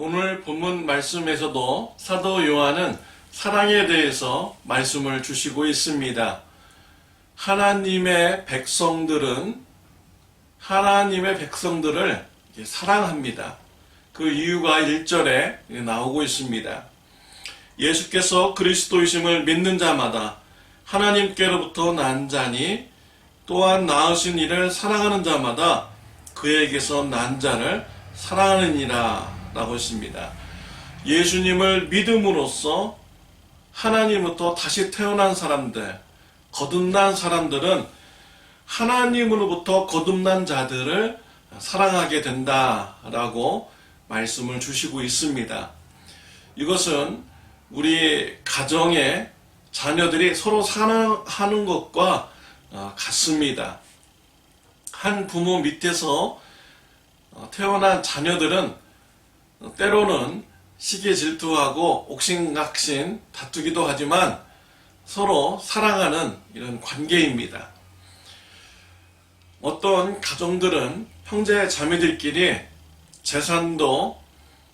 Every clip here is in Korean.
오늘 본문 말씀에서도 사도 요한은 사랑에 대해서 말씀을 주시고 있습니다. 하나님의 백성들을 사랑합니다. 그 이유가 1절에 나오고 있습니다. 예수께서 그리스도이심을 믿는 자마다 하나님께로부터 난 자니 또한 낳으신 이를 사랑하는 자마다 그에게서 난 자를 사랑하느니라 라고 했습니다. 예수님을 믿음으로써 하나님부터 다시 태어난 사람들, 거듭난 사람들은 하나님으로부터 거듭난 자들을 사랑하게 된다라고 말씀을 주시고 있습니다. 이것은 우리 가정의 자녀들이 서로 사랑하는 것과 같습니다. 한 부모 밑에서 태어난 자녀들은 때로는 시기 질투하고 옥신각신 다투기도 하지만 서로 사랑하는 이런 관계입니다. 어떤 가정들은 형제 자매들끼리 재산도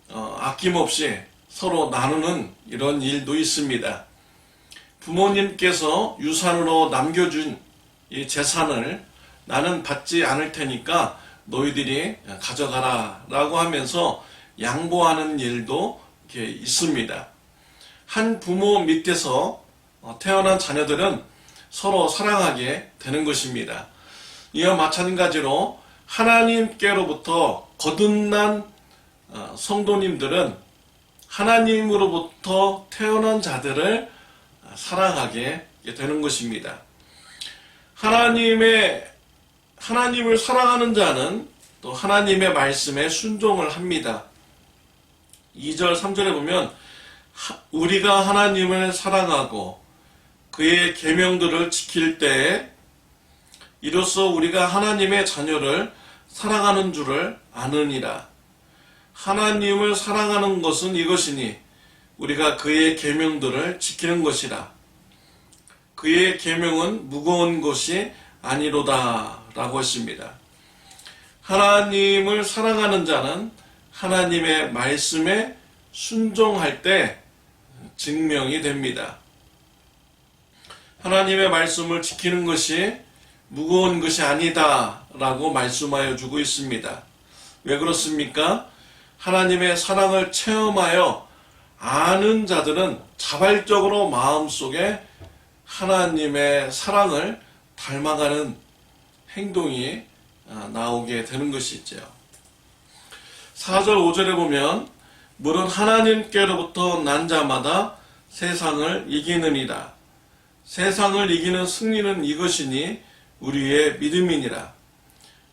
아낌없이 서로 나누는 이런 일도 있습니다. 부모님께서 유산으로 남겨준 이 재산을 나는 받지 않을 테니까 너희들이 가져가라 라고 하면서 양보하는 일도 이렇게 있습니다. 한 부모 밑에서 태어난 자녀들은 서로 사랑하게 되는 것입니다. 이와 마찬가지로 하나님께로부터 거듭난 성도님들은 하나님으로부터 태어난 자들을 사랑하게 되는 것입니다. 하나님을 사랑하는 자는 또 하나님의 말씀에 순종을 합니다. 2절, 3절에 보면 우리가 하나님을 사랑하고 그의 계명들을 지킬 때에 이로써 우리가 하나님의 자녀를 사랑하는 줄을 아느니라. 하나님을 사랑하는 것은 이것이니 우리가 그의 계명들을 지키는 것이라. 그의 계명은 무거운 것이 아니로다 라고 했습니다. 하나님을 사랑하는 자는 하나님의 말씀에 순종할 때 증명이 됩니다. 하나님의 말씀을 지키는 것이 무거운 것이 아니다 라고 말씀하여 주고 있습니다. 왜 그렇습니까? 하나님의 사랑을 체험하여 아는 자들은 자발적으로 마음속에 하나님의 사랑을 닮아가는 행동이 나오게 되는 것이죠. 4절 5절에 보면 물은 하나님께로부터 난 자마다 세상을 이기느니라. 세상을 이기는 승리는 이것이니 우리의 믿음이니라.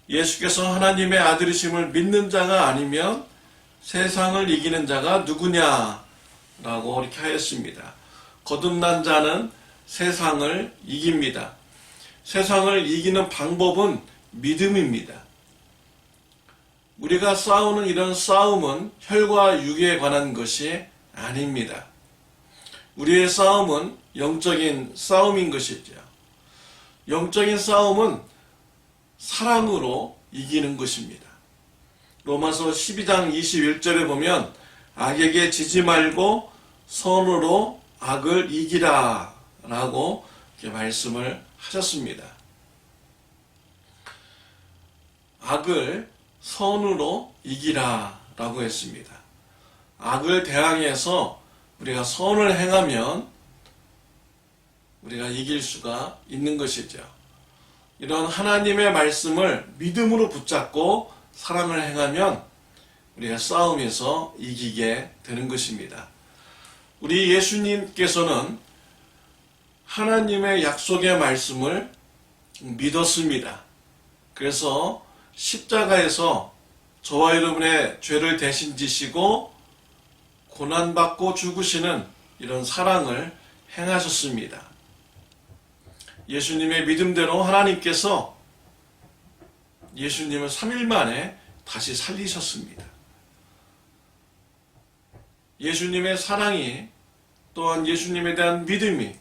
예수께서 하나님의 아들이심을 믿는 자가 아니면 세상을 이기는 자가 누구냐라고 이렇게 하였습니다. 거듭난 자는 세상을 이깁니다. 세상을 이기는 방법은 믿음입니다. 우리가 싸우는 이런 싸움은 혈과 육에 관한 것이 아닙니다. 우리의 싸움은 영적인 싸움인 것이죠. 영적인 싸움은 사랑으로 이기는 것입니다. 로마서 12장 21절에 보면 악에게 지지 말고 선으로 악을 이기라 라고 이렇게 말씀을 하셨습니다. 악을 선으로 이기라 라고 했습니다. 악을 대항해서 우리가 선을 행하면 우리가 이길 수가 있는 것이죠. 이런 하나님의 말씀을 믿음으로 붙잡고 사랑을 행하면 우리가 싸움에서 이기게 되는 것입니다. 우리 예수님께서는 하나님의 약속의 말씀을 믿었습니다. 그래서 십자가에서 저와 여러분의 죄를 대신 지시고 고난받고 죽으시는 이런 사랑을 행하셨습니다. 예수님의 믿음대로 하나님께서 예수님을 3일 만에 다시 살리셨습니다. 예수님의 사랑이 또한 예수님에 대한 믿음이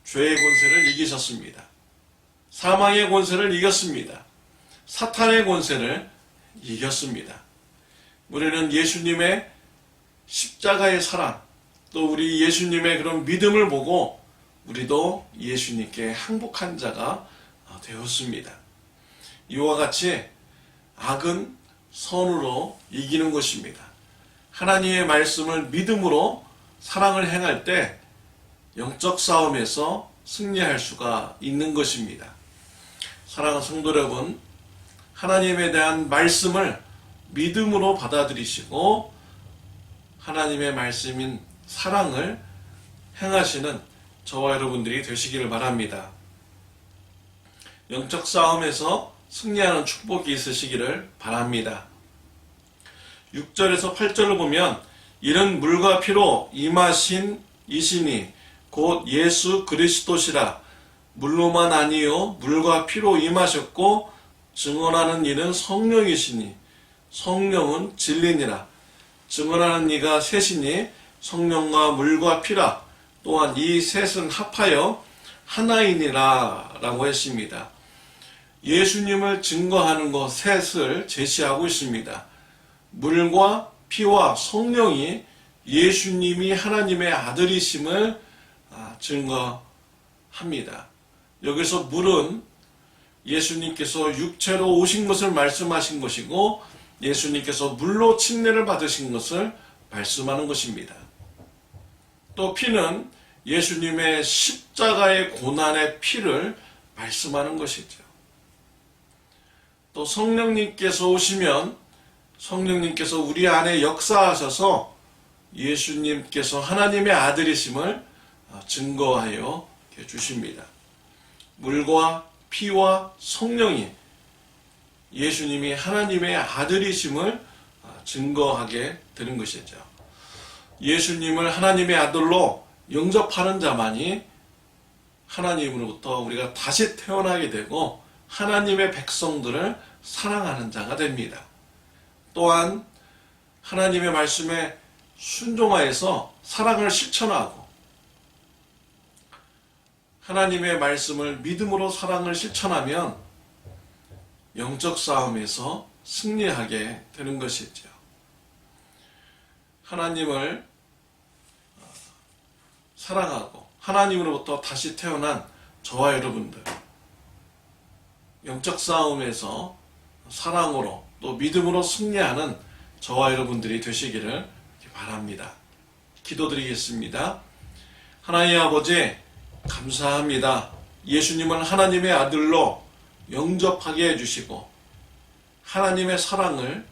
죄의 권세를 이기셨습니다. 사망의 권세를 이겼습니다. 사탄의 권세를 이겼습니다. 우리는 예수님의 십자가의 사랑, 또 우리 예수님의 그런 믿음을 보고 우리도 예수님께 항복한 자가 되었습니다. 이와 같이 악은 선으로 이기는 것입니다. 하나님의 말씀을 믿음으로 사랑을 행할 때 영적 싸움에서 승리할 수가 있는 것입니다. 사랑하는 성도 여러분, 하나님에 대한 말씀을 믿음으로 받아들이시고 하나님의 말씀인 사랑을 행하시는 저와 여러분들이 되시기를 바랍니다. 영적 싸움에서 승리하는 축복이 있으시기를 바랍니다. 6절에서 8절을 보면 이는 물과 피로 임하신 이시니 곧 예수 그리스도시라. 물로만 아니요 물과 피로 임하셨고 증언하는 이는 성령이시니 성령은 진리니라. 증언하는 이가 셋이니 성령과 물과 피라. 또한 이 셋은 합하여 하나이니라 라고 했습니다. 예수님을 증거하는 것 셋을 제시하고 있습니다. 물과 피와 성령이 예수님이 하나님의 아들이심을 증거합니다. 여기서 물은 예수님께서 육체로 오신 것을 말씀하신 것이고 예수님께서 물로 침례를 받으신 것을 말씀하는 것입니다. 또 피는 예수님의 십자가의 고난의 피를 말씀하는 것이죠. 또 성령님께서 오시면 성령님께서 우리 안에 역사하셔서 예수님께서 하나님의 아들이심을 증거하여 주십니다. 물과 피와 성령이 예수님이 하나님의 아들이심을 증거하게 되는 것이죠. 예수님을 하나님의 아들로 영접하는 자만이 하나님으로부터 우리가 다시 태어나게 되고 하나님의 백성들을 사랑하는 자가 됩니다. 또한 하나님의 말씀에 순종하여서 사랑을 실천하고 하나님의 말씀을 믿음으로 사랑을 실천하면 영적 싸움에서 승리하게 되는 것이죠. 하나님을 사랑하고 하나님으로부터 다시 태어난 저와 여러분들, 영적 싸움에서 사랑으로 또 믿음으로 승리하는 저와 여러분들이 되시기를 바랍니다. 기도드리겠습니다. 하나님 아버지, 감사합니다. 예수님을 하나님의 아들로 영접하게 해주시고 하나님의 사랑을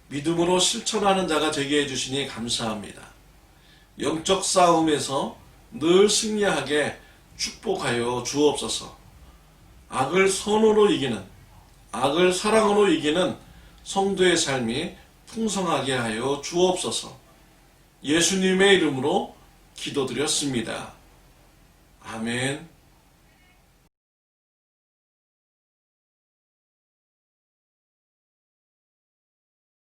믿음으로 실천하는 자가 되게 해주시니 감사합니다. 영적 싸움에서 늘 승리하게 축복하여 주옵소서. 악을 선으로 이기는, 악을 사랑으로 이기는 성도의 삶이 풍성하게 하여 주옵소서. 예수님의 이름으로 기도드렸습니다. 아멘.